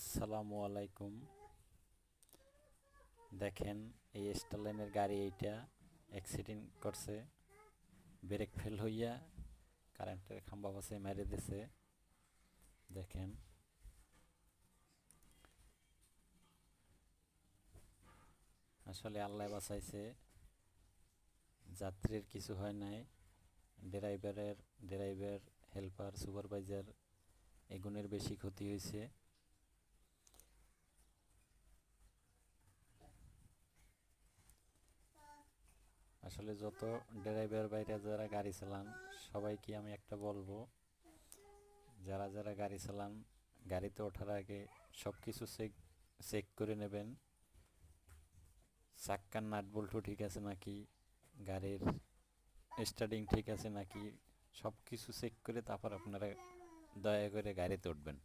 আসসালামু আলাইকুম। দেখেন, এই স্টারলাইনের গাড়ি এইটা অ্যাক্সিডেন্ট করছে, ব্রেক ফেল হইয়া কারেন্টের খাম্বা পাশে মেরে দিছে। দেখেন, আসলে আল্লাহ বাঁচাইছে, যাত্রীর কিছু হয় নাই। ড্রাইভার, হেল্পার, সুপারভাইজার এগুনের বেশি ক্ষতি হয়েছে। আসলে যত ড্রাইভার বাইরে যারা গাড়ি চালান সবাইকে আমি একটা বলবো, যারা যারা গাড়ি চালান গাড়িতে ওঠার আগে সব কিছু চেক করে নেবেন। চাক্কার নাট বল্টু ঠিক আছে নাকি, গাড়ির স্টার্টিং ঠিক আছে নাকি, সব কিছু চেক করে তারপর আপনারা দয়া করে গাড়িতে উঠবেন।